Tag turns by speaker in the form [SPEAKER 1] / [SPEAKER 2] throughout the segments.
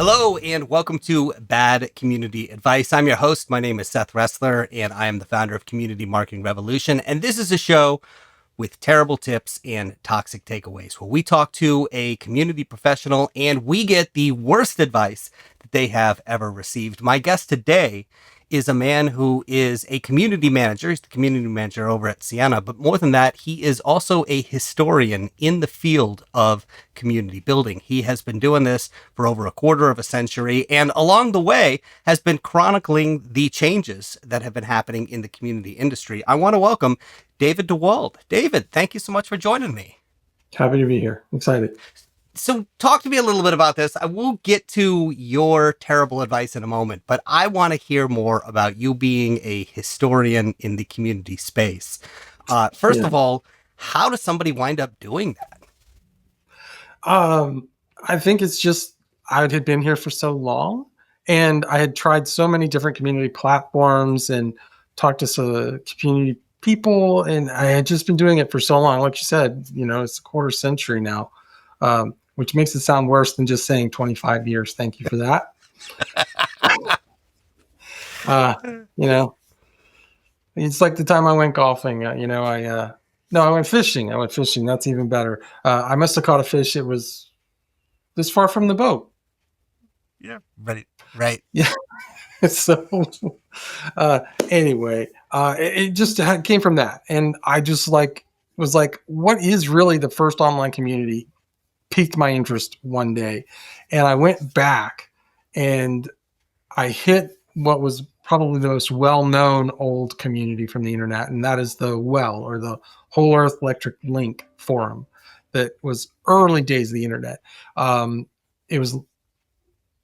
[SPEAKER 1] Hello and welcome to Bad Community Advice. I'm your host. My name is Seth Resler and I am the founder of Community Marketing Revolution. And this is a show with terrible tips and toxic takeaways where we talk to a community professional and we get the worst advice that they have ever received. My guest today is a man who is a community manager. He's the community manager over at Ciena, but more than that, he is also a historian in the field of community building. He has been doing this for over a quarter of a century, and along the way has been chronicling the changes that have been happening in the community industry. I want to welcome David DeWald. David, thank you so much for joining me.
[SPEAKER 2] Happy to be here. Excited.
[SPEAKER 1] So talk to me a little bit about this. I will get to your terrible advice in a moment, but I want to hear more about you being a historian in the community space. First of all, how does somebody wind up doing that?
[SPEAKER 2] I think it's just I had been here for so long and I had tried so many different community platforms and talked to some community people, and I had just been doing it for so long. Like you said, it's a quarter century now. Which makes it sound worse than just saying 25 years. Thank you for that. It's like the time I went golfing. I went fishing. That's even better. I must have caught a fish. It was this far from the boat.
[SPEAKER 1] Yeah, right.
[SPEAKER 2] Yeah. So anyway, it just came from that, and I just was like, what is really the first online community? Piqued my interest one day, and I went back and I hit what was probably the most well-known old community from the internet, and that is the WELL, or the Whole Earth Electric Link forum. That was early days of the internet. It was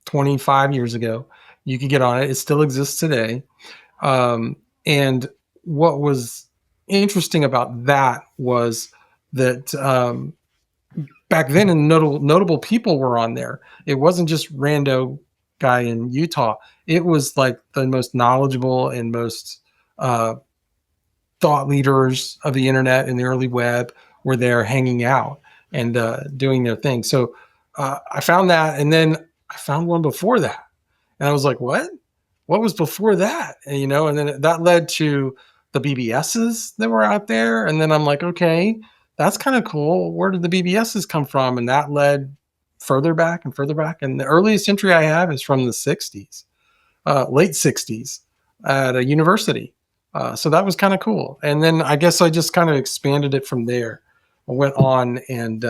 [SPEAKER 2] 25 years ago. You could get on it. It still exists today. And what was interesting about that was that back then, and notable people were on there. It wasn't just rando guy in Utah. It was like the most knowledgeable and most thought leaders of the internet and the early web were there hanging out and doing their thing. So I found that, and then I found one before that. And I was like, what? What was before that? And, and then that led to the BBSs that were out there. And then I'm like, okay, that's kind of cool. Where did the BBSs come from? And that led further back and further back. And the earliest entry I have is from the 60s, late 60s at a university. So that was kind of cool. And then I guess I just kind of expanded it from there. I went on and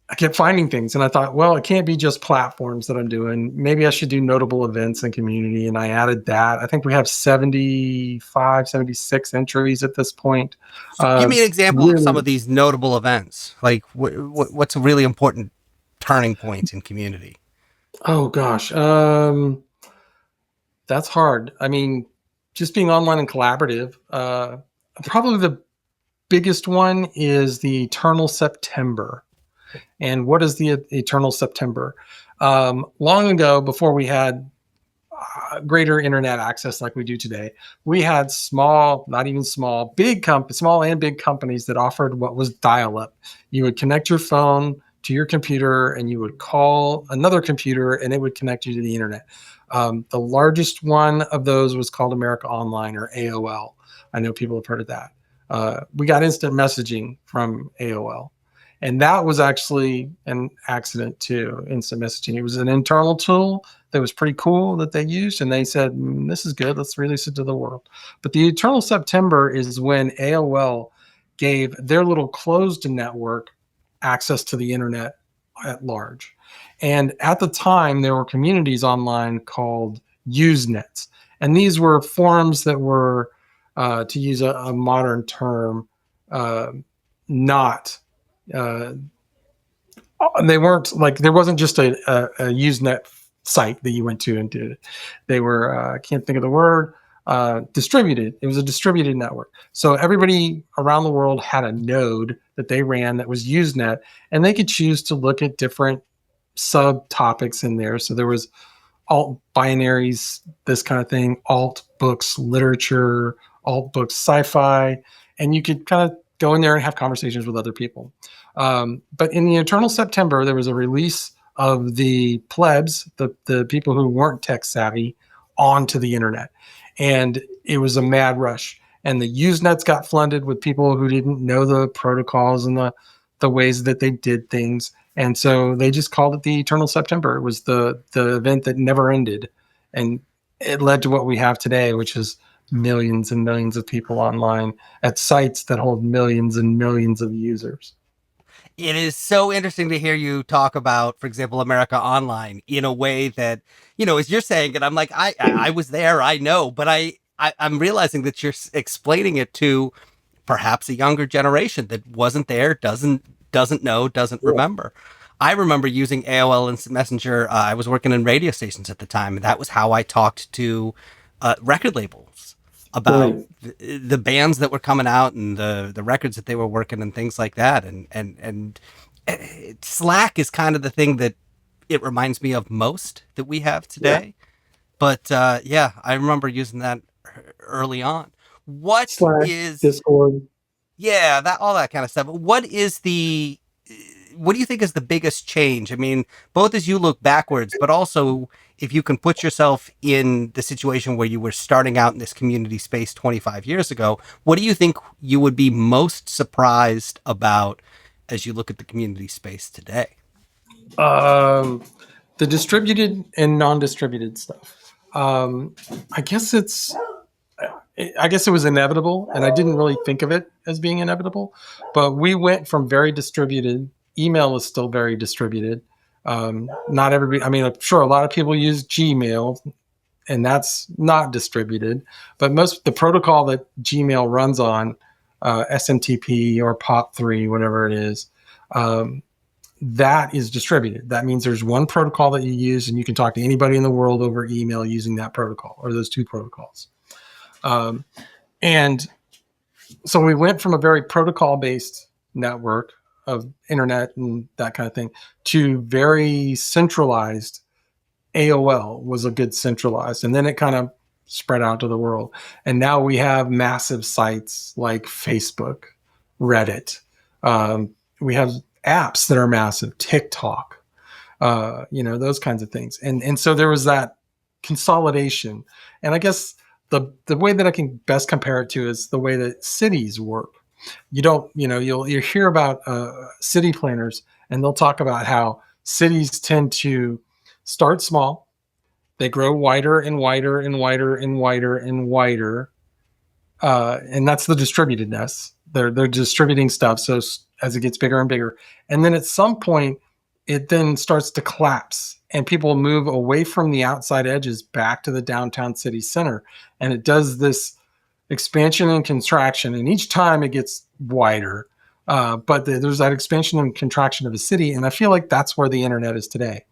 [SPEAKER 2] I kept finding things, and I thought, well, it can't be just platforms that I'm doing. Maybe I should do notable events and community. And I added that. I think we have 75, 76 entries at this point.
[SPEAKER 1] So give me an example of some of these notable events. Like what's a really important turning point in community?
[SPEAKER 2] Oh gosh. That's hard. I mean, just being online and collaborative, probably the biggest one is the Eternal September. And what is the Eternal September? Long ago, before we had greater internet access like we do today, we had small, not even small, small and big companies that offered what was dial-up. You would connect your phone to your computer and you would call another computer and it would connect you to the internet. The largest one of those was called America Online, or AOL. I know people have heard of that. We got instant messaging from AOL. And that was actually an accident too, instant messaging. It was an internal tool that was pretty cool that they used. And they said, this is good. Let's release it to the world. But the Eternal September is when AOL gave their little closed network access to the internet at large. And at the time, there were communities online called Usenets. And these were forums that were, to use a modern term, they weren't like, there wasn't just a Usenet site that you went to and did it. They were, I can't think of the word, distributed. It was a distributed network. So everybody around the world had a node that they ran that was Usenet, and they could choose to look at different subtopics in there. So there was alt binaries, this kind of thing, alt books, literature, alt books, sci-fi, and you could kind of go in there and have conversations with other people. But in the Eternal September, there was a release of the plebs, the people who weren't tech savvy, onto the internet. And it was a mad rush. And the Usenets got flooded with people who didn't know the protocols and the ways that they did things. And so they just called it the Eternal September. It was the event that never ended. And it led to what we have today, which is millions and millions of people online at sites that hold millions and millions of users.
[SPEAKER 1] It is so interesting to hear you talk about, for example, America Online in a way that, as you're saying it, I'm like, I was there, I know, but I'm realizing that you're explaining it to perhaps a younger generation that wasn't there, doesn't know, doesn't remember. I remember using AOL Instant Messenger. I was working in radio stations at the time, and that was how I talked to record labels about the bands that were coming out and the records that they were working and things like that. And Slack is kind of the thing that it reminds me of most that we have today. Yeah. But yeah, I remember using that early on. What
[SPEAKER 2] Slack,
[SPEAKER 1] is
[SPEAKER 2] Discord?
[SPEAKER 1] Yeah, that all that kind of stuff. What do you think is the biggest change? I mean, both as you look backwards, but also if you can put yourself in the situation where you were starting out in this community space 25 years ago, what do you think you would be most surprised about as you look at the community space today?
[SPEAKER 2] The distributed and non-distributed stuff. I guess it was inevitable, and I didn't really think of it as being inevitable. But we went from very distributed. Email is still very distributed. Not everybody. I mean, I'm sure a lot of people use Gmail, and that's not distributed. But the protocol that Gmail runs on, SMTP or POP3, whatever it is, that is distributed. That means there's one protocol that you use, and you can talk to anybody in the world over email using that protocol or those two protocols. And so we went from a very protocol-based network of internet and that kind of thing to very centralized. AOL was a good centralized, and then it kind of spread out to the world. And now we have massive sites like Facebook, Reddit. We have apps that are massive, TikTok, those kinds of things. And so there was that consolidation. And I guess the way that I can best compare it to is the way that cities work. You'll hear about city planners, and they'll talk about how cities tend to start small. They grow wider and wider and wider and wider and wider. And that's the distributedness. They're distributing stuff. So as it gets bigger and bigger, and then at some point, it then starts to collapse, and people move away from the outside edges back to the downtown city center. And it does this expansion and contraction, and each time it gets wider. But there's that expansion and contraction of a city, and I feel like that's where the internet is today.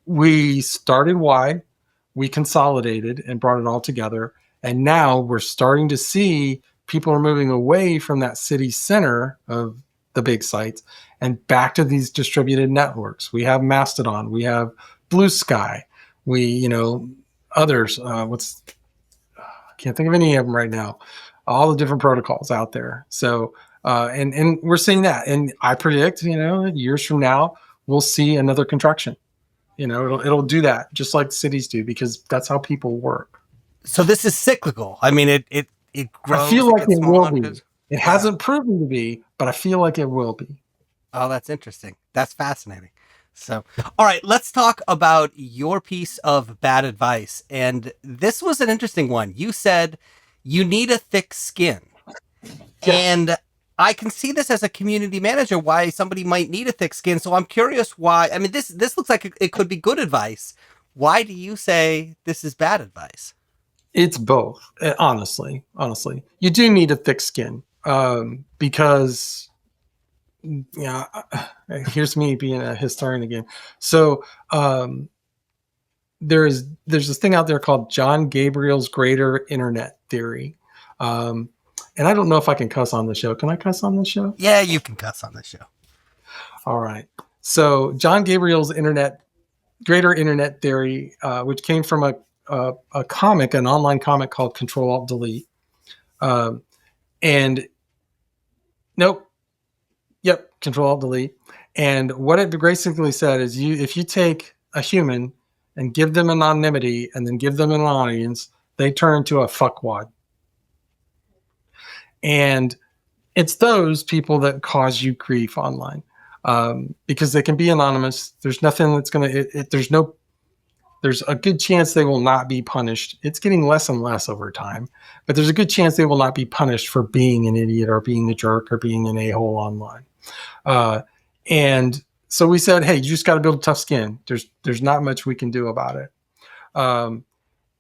[SPEAKER 2] We started wide, we consolidated and brought it all together, and now we're starting to see people are moving away from that city center of the big sites and back to these distributed networks. We have Mastodon, we have Blue Sky, others. I can't think of any of them right now. All the different protocols out there. So, and we're seeing that, and I predict, years from now, we'll see another contraction. It'll do that just like cities do, because that's how people work.
[SPEAKER 1] So this is cyclical. I mean, it grows.
[SPEAKER 2] I feel like it will be. It hasn't proven to be, but I feel like it will be.
[SPEAKER 1] Oh, that's interesting. That's fascinating. So, all right, let's talk about your piece of bad advice. And this was an interesting one. You said you need a thick skin. Yeah. And I can see this as a community manager, why somebody might need a thick skin. So I'm curious why. I mean, this looks like it could be good advice. Why do you say this is bad advice?
[SPEAKER 2] It's both. Honestly, you do need a thick skin, because here's me being a historian again. So there's this thing out there called John Gabriel's Greater Internet Theory. And I don't know if I can cuss on the show. Can I cuss on the show?
[SPEAKER 1] Yeah, you can cuss on the show.
[SPEAKER 2] All right. So John Gabriel's Greater Internet Theory, which came from a comic, an online comic called Control Alt Delete. And nope. Yep. Control Alt Delete. And what it basically said is if you take a human and give them anonymity and then give them an audience, they turn into a fuckwad. And it's those people that cause you grief online, because they can be anonymous. There's nothing that's going to, there's a good chance they will not be punished. It's getting less and less over time, but there's a good chance they will not be punished for being an idiot or being a jerk or being an a-hole online. And so we said, hey, you just got to build a tough skin. There's not much we can do about it.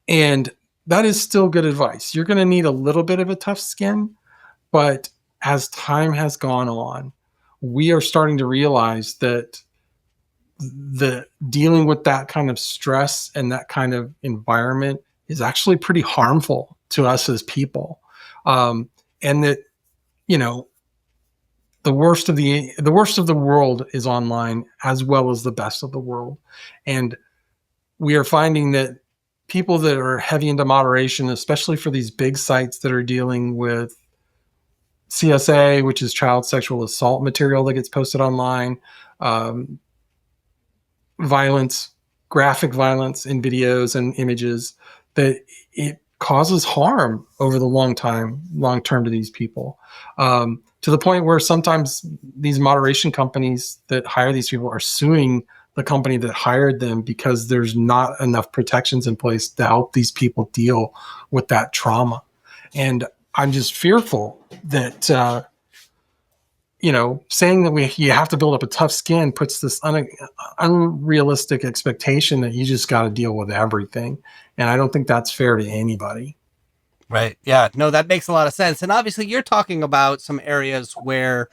[SPEAKER 2] And that is still good advice. You're going to need a little bit of a tough skin, but as time has gone on, we are starting to realize that the dealing with that kind of stress and that kind of environment is actually pretty harmful to us as people. And that, the worst of the world is online, as well as the best of the world. And we are finding that people that are heavy into moderation, especially for these big sites that are dealing with CSA, which is child sexual assault material that gets posted online, violence, graphic violence in videos and images, that it causes harm over the long term to these people, to the point where sometimes these moderation companies that hire these people are suing the company that hired them because there's not enough protections in place to help these people deal with that trauma. And I'm just fearful that, saying that you have to build up a tough skin puts this unrealistic expectation that you just got to deal with everything. And I don't think that's fair to anybody.
[SPEAKER 1] Right. Yeah. No, that makes a lot of sense. And obviously you're talking about some areas where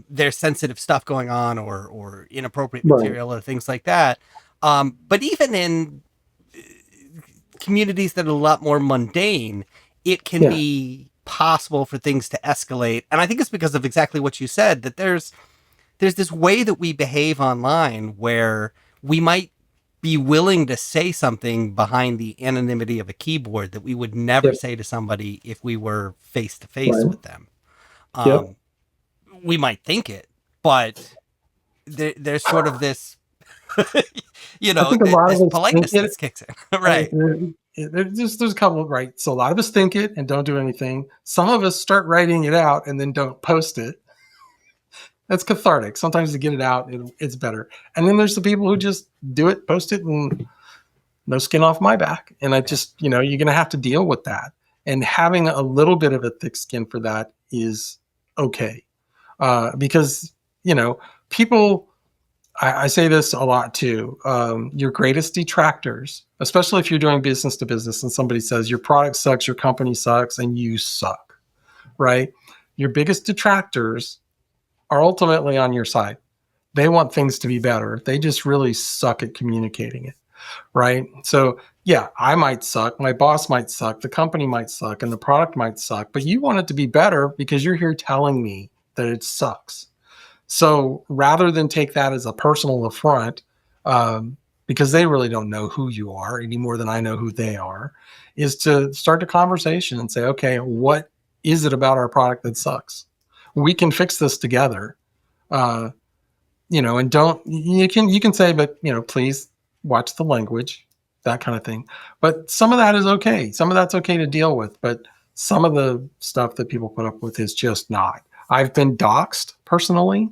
[SPEAKER 1] there's sensitive stuff going on or inappropriate material or things like that. But even in communities that are a lot more mundane, it can be possible for things to escalate. And I think it's because of exactly what you said, that there's this way that we behave online where we might be willing to say something behind the anonymity of a keyboard that we would never say to somebody if we were face to face with them. We might think it, but there's sort of this, this politeness that kicks in. Right.
[SPEAKER 2] There's a couple of, right. So a lot of us think it and don't do anything. Some of us start writing it out and then don't post it. That's cathartic. Sometimes to get it out, it's better. And then there's the people who just do it, post it, and no skin off my back. And I just, you're going to have to deal with that. And having a little bit of a thick skin for that is okay. Because, people, I say this a lot too, your greatest detractors, especially if you're doing business to business and somebody says your product sucks, your company sucks, and you suck, right? Your biggest detractors are ultimately on your side. They want things to be better. They just really suck at communicating it, right? So yeah, I might suck, my boss might suck, the company might suck, and the product might suck, but you want it to be better because you're here telling me that it sucks. So rather than take that as a personal affront, because they really don't know who you are any more than I know who they are, is to start a conversation and say, okay, what is it about our product that sucks? We can fix this together, and you can say, but please watch the language, that kind of thing. But some of that is okay. Some of that's okay to deal with, but some of the stuff that people put up with is just not. I've been doxxed personally.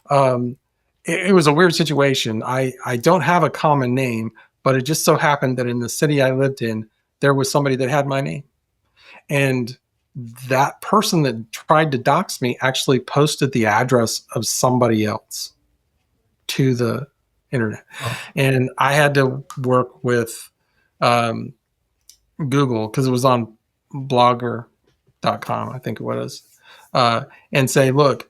[SPEAKER 2] It was a weird situation. I don't have a common name, but it just so happened that in the city I lived in, there was somebody that had my name. And that person that tried to dox me actually posted the address of somebody else to the internet. Oh. And I had to work with Google, because it was on blogger.com, I think it was, and say, look,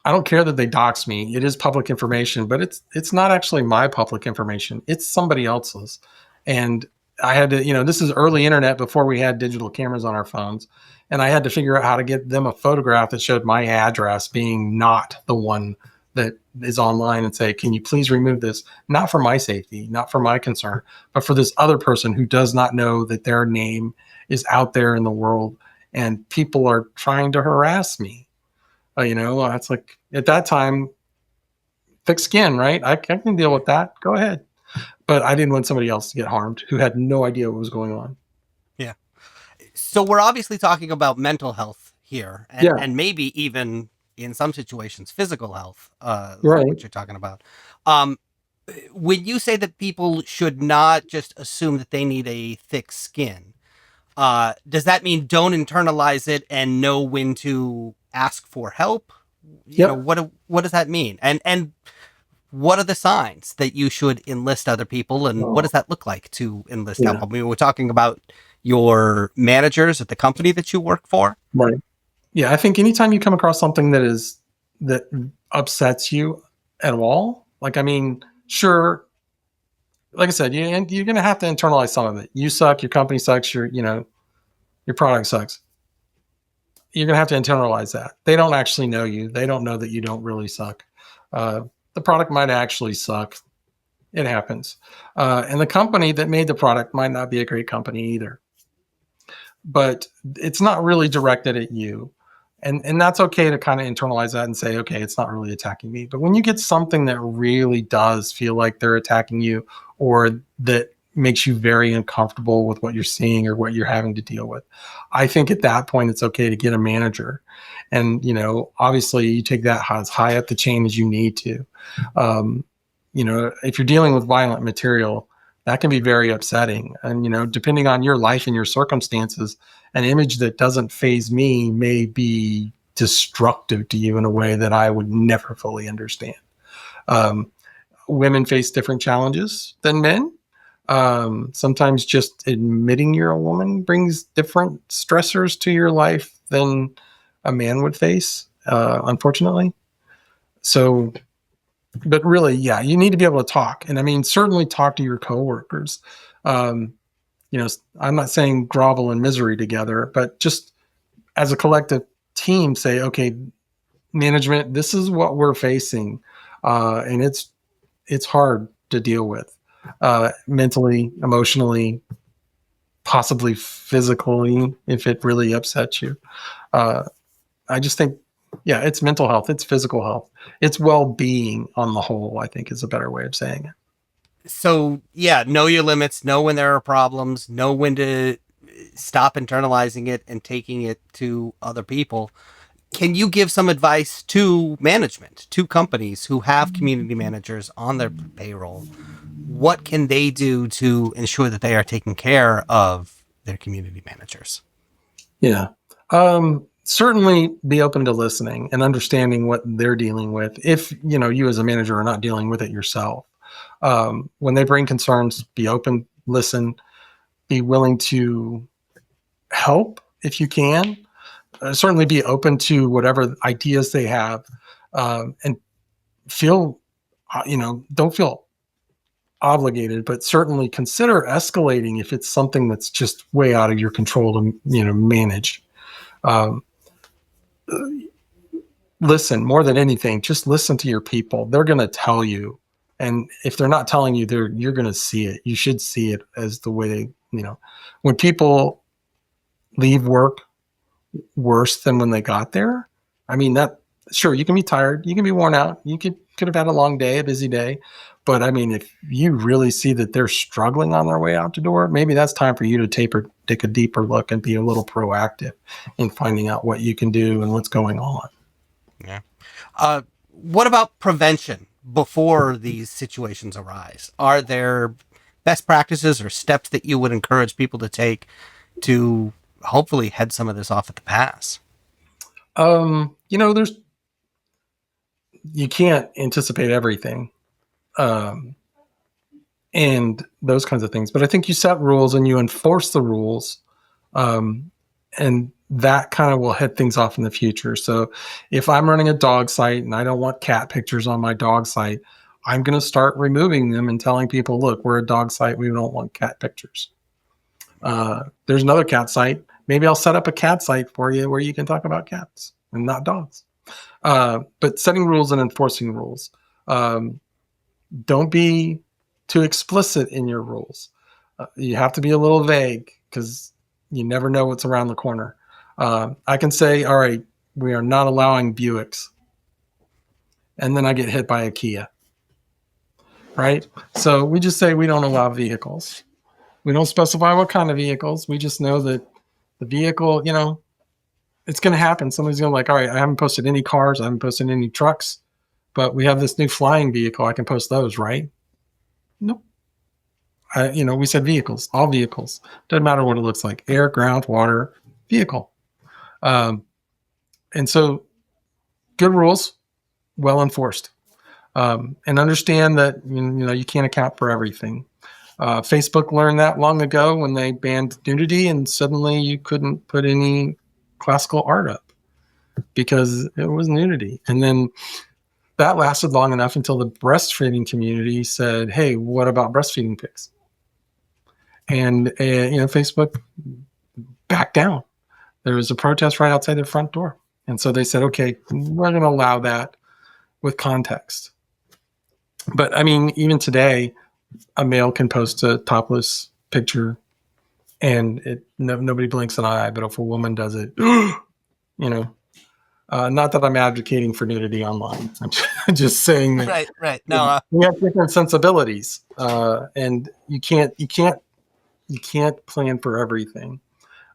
[SPEAKER 2] I don't care that they dox me. It is public information, but it's not actually my public information. It's somebody else's. And I had to, this is early internet before we had digital cameras on our phones. And I had to figure out how to get them a photograph that showed my address being not the one that is online, and say, can you please remove this? Not for my safety, not for my concern, but for this other person who does not know that their name is out there in the world and people are trying to harass me. It's like at that time, thick skin, right? I can deal with that. Go ahead. But I didn't want somebody else to get harmed who had no idea what was going on.
[SPEAKER 1] Yeah. So we're obviously talking about mental health here, and
[SPEAKER 2] Yeah,
[SPEAKER 1] maybe even in some situations physical health, like
[SPEAKER 2] right.
[SPEAKER 1] what you're talking about. Um, when you say that people should not just assume that they need a thick skin, does that mean don't internalize it and know when to ask for help?
[SPEAKER 2] Yep.
[SPEAKER 1] What does that mean? And what are the signs that you should enlist other people, and what
[SPEAKER 2] Oh,
[SPEAKER 1] does that look like to enlist help?
[SPEAKER 2] yeah,
[SPEAKER 1] I mean, we're talking about your managers at the company that you work for.
[SPEAKER 2] right. Yeah, I think anytime you come across something that upsets you at all, like I mean, sure, like I said, you're going to have to internalize some of it. You suck, your company sucks, your product sucks. You're going to have to internalize that. They don't actually know you. They don't know that you don't really suck. Uh, the product might actually suck. It happens. And the company that made the product might not be a great company either. But it's not really directed at you. And that's okay to kind of internalize that and say, okay, it's not really attacking me. But when you get something that really does feel like they're attacking you, or that makes you very uncomfortable with what you're seeing or what you're having to deal with, I think at that point it's okay to get a manager. And obviously you take that as high up the chain as you need to. Um, if you're dealing with violent material, that can be very upsetting. And depending on your life and your circumstances, an image that doesn't faze me may be destructive to you in a way that I would never fully understand. Um, Women face different challenges than men. Sometimes just admitting you're a woman brings different stressors to your life than a man would face, unfortunately. So, but really, yeah, you need to be able to talk. And I mean, certainly talk to your coworkers. Um, I'm not saying grovel in misery together, but just as a collective team say, okay, management, this is what we're facing. And it's hard to deal with, mentally, emotionally, possibly physically, if it really upsets you. Uh, I just think, yeah, it's mental health, it's physical health, it's well-being on the whole, I think is a better way of saying it.
[SPEAKER 1] So yeah, know your limits, know when there are problems, know when to stop internalizing it and taking it to other people. Can you give some advice to management, to companies who have community managers on their payroll? What can they do to ensure that they are taking care of their community managers?
[SPEAKER 2] Yeah. Certainly be open to listening and understanding what they're dealing with. If, you as a manager are not dealing with it yourself, when they bring concerns, be open, listen, be willing to help if you can. Certainly be open to whatever ideas they have, and feel, don't feel obligated, but certainly consider escalating if it's something that's just way out of your control to, manage. Um, Listen, more than anything, just listen to your people. They're going to tell you. And if they're not telling you, you're going to see it. You should see it as the way they, when people leave work worse than when they got there. I mean, that sure, you can be tired, you can be worn out, you could have had a long day, a busy day. But I mean, if you really see that they're struggling on their way out the door, maybe that's time for you to take a deeper look and be a little proactive in finding out what you can do and what's going on.
[SPEAKER 1] Yeah. What about prevention before these situations arise? Are there best practices or steps that you would encourage people to take to hopefully head some of this off at the pass?
[SPEAKER 2] There's you can't anticipate everything. Um, and those kinds of things. But I think you set rules and you enforce the rules, and that kind of will head things off in the future. So if I'm running a dog site and I don't want cat pictures on my dog site, I'm going to start removing them and telling people, look, we're a dog site. We don't want cat pictures. There's another cat site. Maybe I'll set up a cat site for you where you can talk about cats and not dogs. But setting rules and enforcing rules. Don't be too explicit in your rules. You have to be a little vague because you never know what's around the corner. I can say, all right, We are not allowing Buicks. And then I get hit by a Kia. Right? So we just say we don't allow vehicles. We don't specify what kind of vehicles. We just know that the vehicle, it's going to happen. Somebody's going to all right, I haven't posted any cars. I haven't posted any trucks, but we have this new flying vehicle. I can post those, right? Nope. We said vehicles, all vehicles. Doesn't matter what it looks like. Air, ground, water, vehicle. And so good rules, well enforced. And understand that, you can't account for everything. Facebook learned that long ago when they banned nudity, and suddenly you couldn't put any classical art up because it was nudity. And then that lasted long enough until the breastfeeding community said, hey, what about breastfeeding pics? And, Facebook backed down. There was a protest right outside their front door. And so they said, okay, we're going to allow that with context. But I mean, even today, a male can post a topless picture and nobody blinks an eye. But if a woman does it, not that I'm advocating for nudity online. I'm just saying that
[SPEAKER 1] right. No,
[SPEAKER 2] we have different sensibilities, and you can't plan for everything.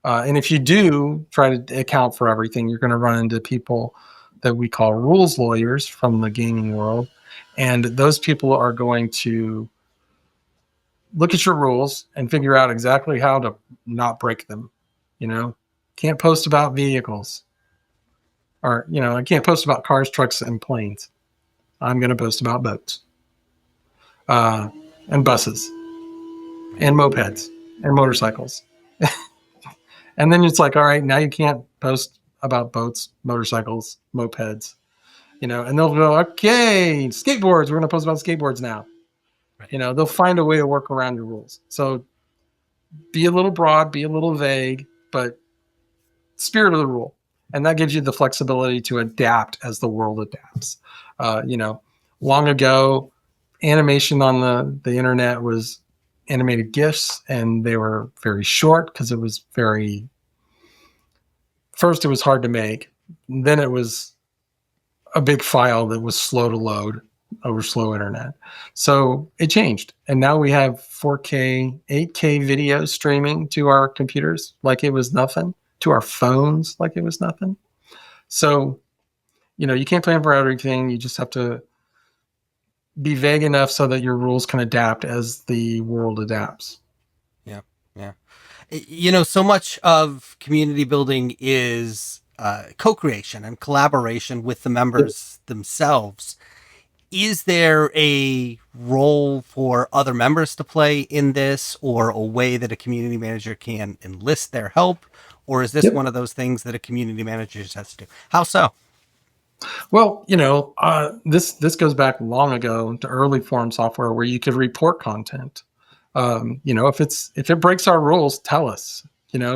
[SPEAKER 2] And if you do try to account for everything, you're going to run into people that we call rules lawyers from the gaming world. And those people are going to look at your rules and figure out exactly how to not break them. Can't post about vehicles, or, I can't post about cars, trucks, and planes. I'm going to post about boats, and buses and mopeds and motorcycles. And then it's all right, now you can't post about boats, motorcycles, mopeds, and they'll go, okay, skateboards. We're going to post about skateboards now. Right. They'll find a way to work around your rules. So be a little broad, be a little vague, but spirit of the rule. And that gives you the flexibility to adapt as the world adapts. Long ago, animation on the internet was animated GIFs, and they were very short because it was first it was hard to make. Then it was a big file that was slow to load over slow internet. So it changed. And now we have 4K, 8K videos streaming to our computers like it was nothing, to our phones like it was nothing. So, you can't plan for everything. You just have to be vague enough so that your rules can adapt as the world adapts.
[SPEAKER 1] Yeah. So much of community building is co-creation and collaboration with the members themselves. Is there a role for other members to play in this, or a way that a community manager can enlist their help? Or is this one of those things that a community manager just has to do? How so?
[SPEAKER 2] Well, this goes back long ago to early forum software where you could report content. If it breaks our rules, tell us,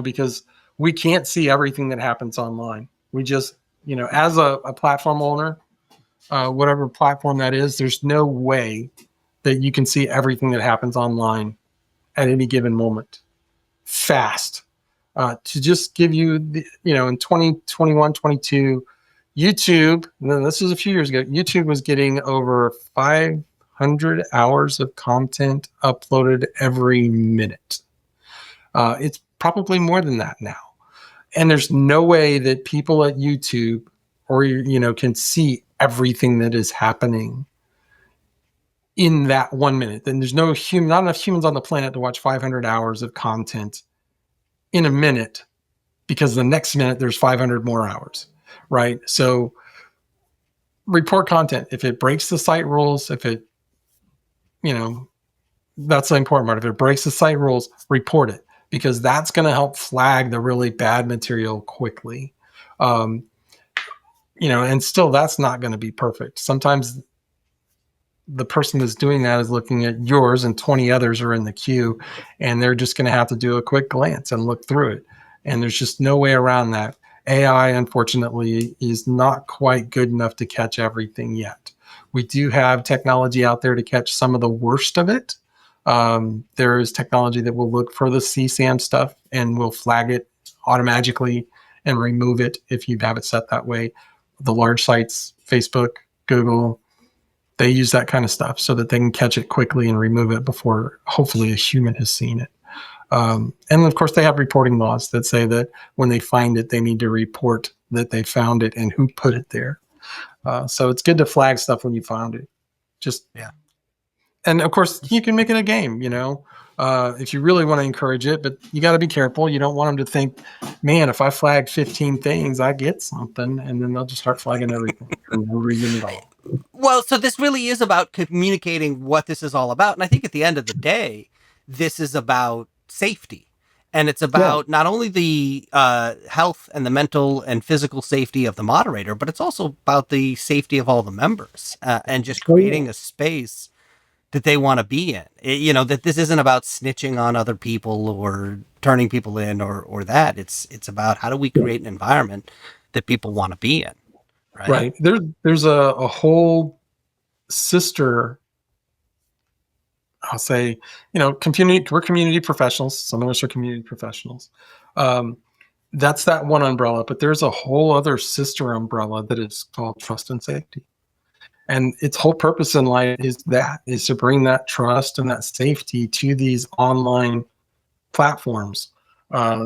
[SPEAKER 2] because we can't see everything that happens online. We just, as a platform owner, whatever platform that is, there's no way that you can see everything that happens online at any given moment fast. To just give you in 2021, 22, YouTube, this was a few years ago, YouTube was getting over 500 hours of content uploaded every minute. It's probably more than that now. And there's no way that people at YouTube can see everything that is happening in that 1 minute. Then there's not enough humans on the planet to watch 500 hours of content in a minute, because the next minute there's 500 more hours. Right. So report content. If it breaks the site rules, that's the important part. If it breaks the site rules, report it, because that's going to help flag the really bad material quickly. And still that's not going to be perfect. Sometimes the person that's doing that is looking at yours and 20 others are in the queue, and they're just going to have to do a quick glance and look through it. And there's just no way around that. AI, unfortunately, is not quite good enough to catch everything yet. We do have technology out there to catch some of the worst of it. There is technology that will look for the CSAM stuff and will flag it automatically and remove it if you have it set that way. The large sites, Facebook, Google, they use that kind of stuff so that they can catch it quickly and remove it before hopefully a human has seen it. And of course, they have reporting laws that say that when they find it, they need to report that they found it and who put it there. So it's good to flag stuff when you found it.
[SPEAKER 1] Yeah.
[SPEAKER 2] And of course, you can make it a game, if you really want to encourage it, but you got to be careful. You don't want them to think, man, if I flag 15 things, I get something. And then they'll just start flagging everything for no reason at all.
[SPEAKER 1] Well, so this really is about communicating what this is all about. And I think at the end of the day, this is about safety. And it's about not only the health and the mental and physical safety of the moderator, but it's also about the safety of all the members and just creating a space that they want to be in. That this isn't about snitching on other people or turning people in or that. It's about how do we create an environment that people want to be in. Right.
[SPEAKER 2] There's a whole sister, I'll say, we're community professionals. Some of us are community professionals. That's that one umbrella, but there's a whole other sister umbrella that is called trust and safety. And its whole purpose in life is to bring that trust and that safety to these online platforms.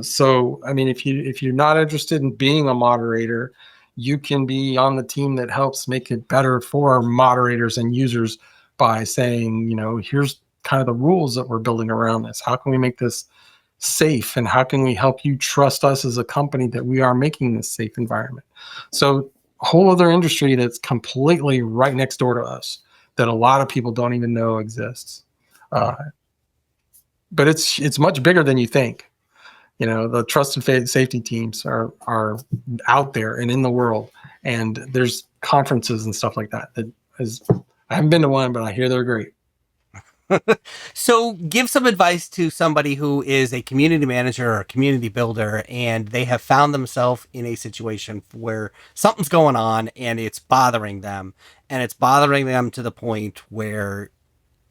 [SPEAKER 2] So, I mean, if you're not interested in being a moderator, you can be on the team that helps make it better for moderators and users by saying, here's kind of the rules that we're building around this. How can we make this safe? And how can we help you trust us as a company that we are making this safe environment? So a whole other industry that's completely right next door to us that a lot of people don't even know exists. But it's much bigger than you think. The trust and safety teams are out there and in the world, and there's conferences and stuff like that. I haven't been to one, but I hear they're great.
[SPEAKER 1] So give some advice to somebody who is a community manager or a community builder, and they have found themselves in a situation where something's going on and it's bothering them, and it's bothering them to the point where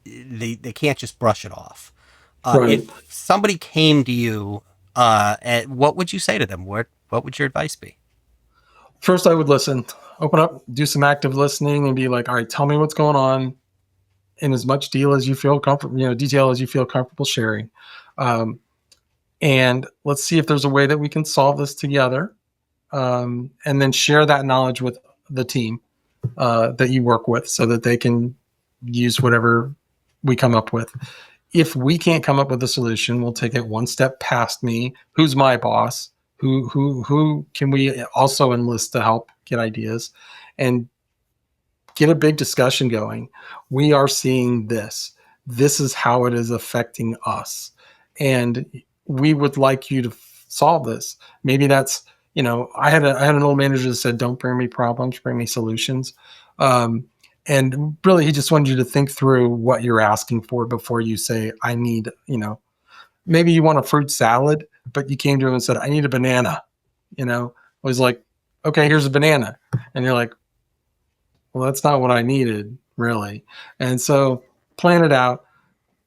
[SPEAKER 1] they can't just brush it off.
[SPEAKER 2] Right.
[SPEAKER 1] If somebody came to you, what would you say to them? What would your advice be?
[SPEAKER 2] First, I would listen, open up, do some active listening, and be like, all right, tell me what's going on in as much detail as you feel comfortable sharing. And let's see if there's a way that we can solve this together. And then share that knowledge with the team that you work with so that they can use whatever we come up with. If we can't come up with a solution, we'll take it one step past me. Who's my boss? Who can we also enlist to help get ideas and get a big discussion going? We are seeing this. This is how it is affecting us. And we would like you to solve this. Maybe that's, I had an old manager that said, don't bring me problems, bring me solutions. And really, he just wanted you to think through what you're asking for before you say, I need, maybe you want a fruit salad, but you came to him and said, I need a banana. I was like, okay, here's a banana. And you're like, well, that's not what I needed, really. And so plan it out.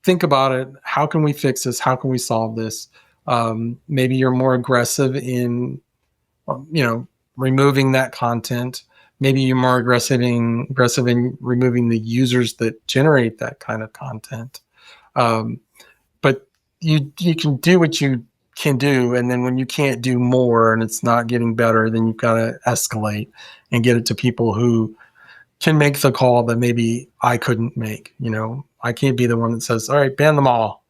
[SPEAKER 2] Think about it. How can we fix this? How can we solve this? Maybe you're more aggressive in, removing that content. Maybe you're more aggressive in removing the users that generate that kind of content. But you can do what you can do. And then when you can't do more and it's not getting better, then you've got to escalate and get it to people who can make the call that maybe I couldn't make. I can't be the one that says, all right, ban them all,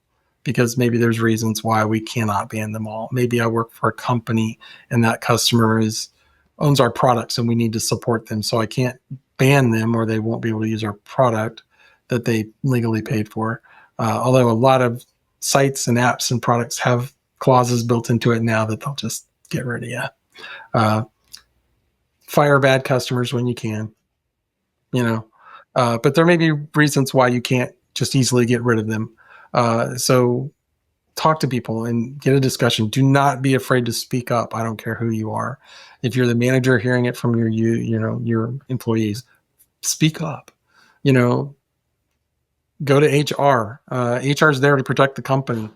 [SPEAKER 2] because maybe there's reasons why we cannot ban them all. Maybe I work for a company and that customer owns our products and we need to support them. So I can't ban them or they won't be able to use our product that they legally paid for. Although a lot of sites and apps and products have clauses built into it now that they'll just get rid of you. Fire bad customers when you can, but there may be reasons why you can't just easily get rid of them. So talk to people and get a discussion. Do not be afraid to speak up. I don't care who you are. If you're the manager hearing it from your employees, speak up. Go to HR. HR is there to protect the company.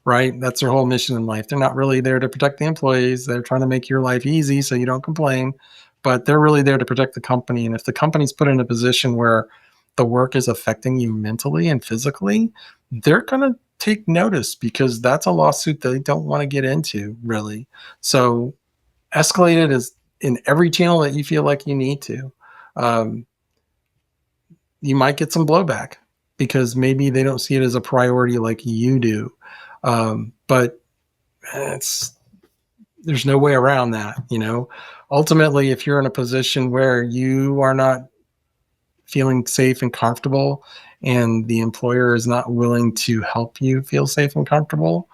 [SPEAKER 2] right? That's their whole mission in life. They're not really there to protect the employees. They're trying to make your life easy so you don't complain, but they're really there to protect the company. And if the company's put in a position where the work is affecting you mentally and physically, they're going to take notice, because that's a lawsuit they don't want to get into, really. So escalate it is in every channel that you feel like you need to. You might get some blowback because maybe they don't see it as a priority like you do. But there's no way around that, Ultimately, if you're in a position where you are not feeling safe and comfortable and the employer is not willing to help you feel safe and comfortable,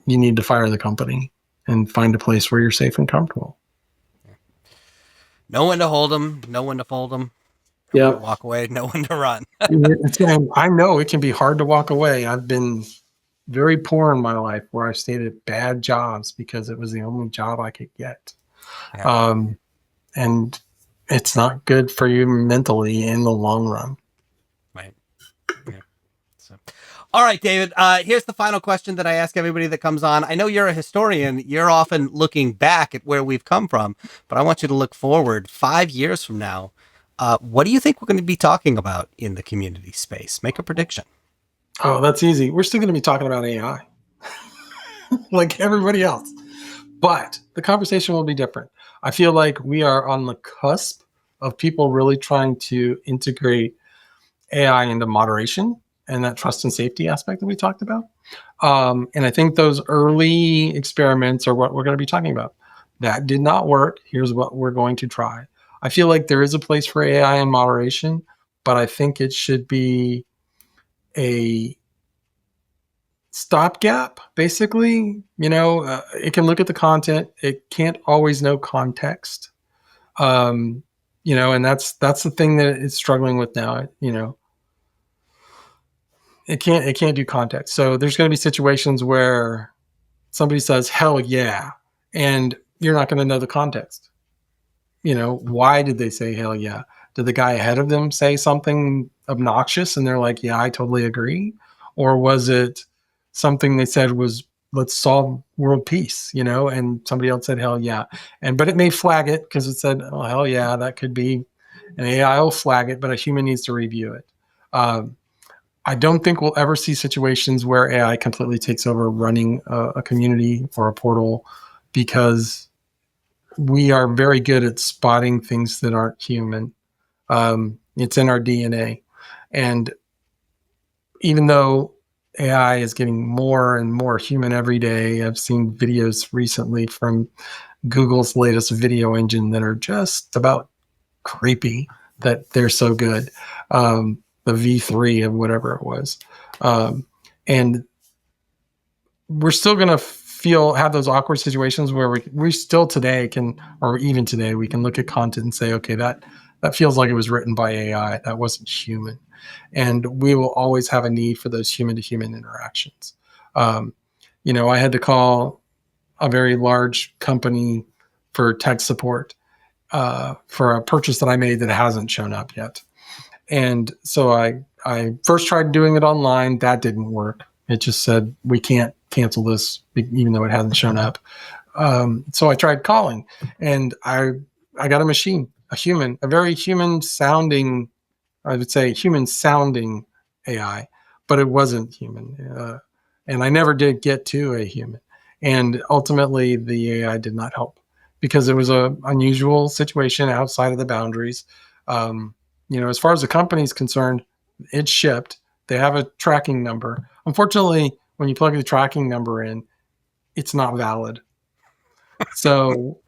[SPEAKER 2] you need to fire the company and find a place where you're safe and comfortable.
[SPEAKER 1] No one to hold them, no one to fold them.
[SPEAKER 2] Yeah.
[SPEAKER 1] Walk away, no one to run.
[SPEAKER 2] I know it can be hard to walk away. I've been very poor in my life where I stayed at bad jobs because it was the only job I could get. Yeah. And it's not good for you mentally in the long run.
[SPEAKER 1] Right. Yeah. So, all right, David, here's the final question that I ask everybody that comes on. I know you're a historian. You're often looking back at where we've come from, but I want you to look forward 5 years from now. What do you think we're going to be talking about in the community space? Make a prediction.
[SPEAKER 2] Oh, that's easy. We're still going to be talking about AI like everybody else, but the conversation will be different. I feel like we are on the cusp of people really trying to integrate AI into moderation and that trust and safety aspect that we talked about. And I think those early experiments are what we're going to be talking about. That did not work. Here's what we're going to try. I feel like there is a place for AI in moderation, but I think it should be a stopgap, basically. It can look at the content. It can't always know context. And that's the thing that it's struggling with now. It can't do context. So there's going to be situations where somebody says, hell yeah, and you're not going to know the context. Why did they say hell yeah? Did the guy ahead of them say something obnoxious and they're like, yeah, I totally agree? Or was it something they said was, let's solve world peace, and somebody else said hell yeah. But it may flag it because it said, oh, hell yeah, that could be, an AI will flag it, but a human needs to review it. I don't think we'll ever see situations where AI completely takes over running a community or a portal, because we are very good at spotting things that aren't human. It's in our DNA. And even though AI is getting more and more human every day, I've seen videos recently from Google's latest video engine that are just about creepy that they're so good. The V3 of whatever it was. And we're still going to have those awkward situations where we still today can, or even today, we can look at content and say, okay, that feels like it was written by AI. That wasn't human. And we will always have a need for those human to human interactions. I had to call a very large company for tech support for a purchase that I made that hasn't shown up yet. And so I first tried doing it online. That didn't work. It just said, we can't cancel this, even though it hasn't shown up. So I tried calling, and I got a machine, a very human sounding, I would say human sounding AI, but it wasn't human. And I never did get to a human. And ultimately the AI did not help because it was an unusual situation outside of the boundaries. As far as the company is concerned, it shipped. They have a tracking number. Unfortunately, when you plug the tracking number in, it's not valid. So,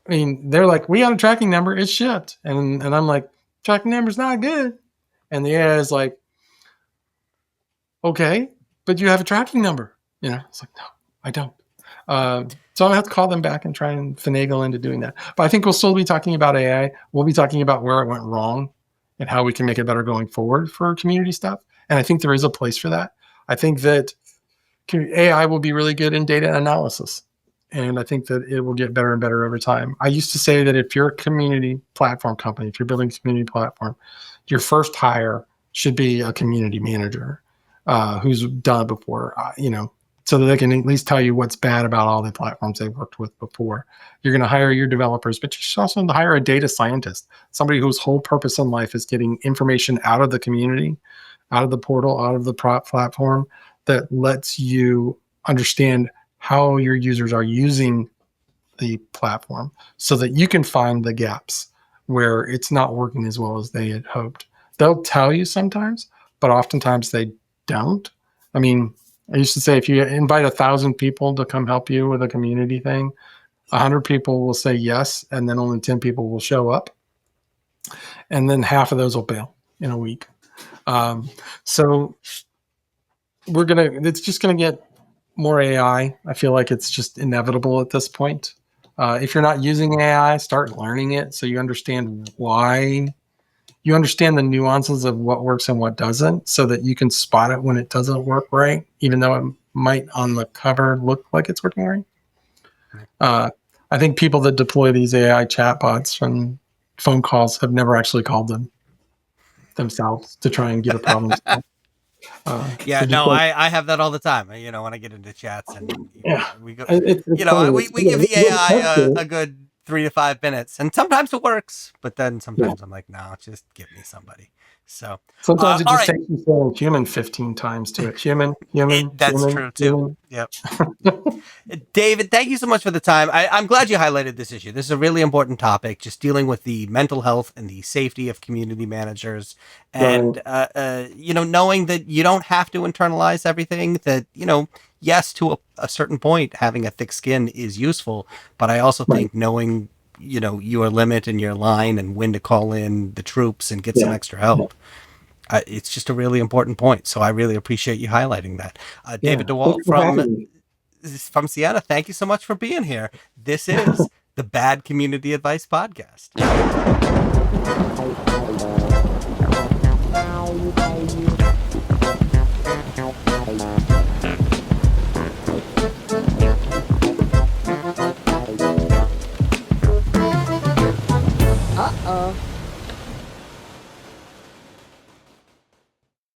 [SPEAKER 2] they're like, we got a tracking number. It's shipped. And I'm like, tracking number's not good. And the AI is like, okay, but you have a tracking number. It's like, no, I don't. So I'm going to have to call them back and try and finagle into doing that. But I think we'll still be talking about AI. We'll be talking about where it went wrong and how we can make it better going forward for community stuff. And I think there is a place for that. I think that AI will be really good in data analysis. And I think that it will get better and better over time. I used to say that if you're a community platform company, if you're building a community platform, your first hire should be a community manager. who's done it before, so that they can at least tell you what's bad about all the platforms they've worked with before. You're going to hire your developers, but you should also hire a data scientist, somebody whose whole purpose in life is getting information out of the community, out of the portal, out of the platform, that lets you understand how your users are using the platform so that you can find the gaps where it's not working as well as they had hoped. They'll tell you sometimes, but oftentimes they don't. I mean, I used to say, if you invite 1,000 people to come help you with a community thing, 100 people will say yes, and then only 10 people will show up. And then half of those will bail in a week. So it's just going to get more AI. I feel like it's just inevitable at this point. If you're not using AI, start learning it so you understand why. You understand the nuances of what works and what doesn't, so that you can spot it when it doesn't work right, even though it might on the cover look like it's working right. I think people that deploy these AI chatbots and phone calls have never actually called them themselves to try and get a problem solved.
[SPEAKER 1] I have that all the time. When I get into chats and we go,
[SPEAKER 2] it's
[SPEAKER 1] we give the AI a good 3 to 5 minutes, and sometimes it works, but then sometimes I'm like, no, just give me somebody. So
[SPEAKER 2] sometimes it just takes you saying human 15 times to it. Human.
[SPEAKER 1] That's
[SPEAKER 2] human,
[SPEAKER 1] true too.
[SPEAKER 2] Human.
[SPEAKER 1] Yep. David, thank you so much for the time. I'm glad you highlighted this issue. This is a really important topic, just dealing with the mental health and the safety of community managers, and knowing that you don't have to internalize everything. That yes, to a certain point, having a thick skin is useful, but I also think knowing your limit and your line and when to call in the troops and get some extra help. It's just a really important point. So I really appreciate you highlighting that. David DeWald from Ciena, thank you so much for being here. This is the Bad Community Advice Podcast.
[SPEAKER 3] Uh-oh.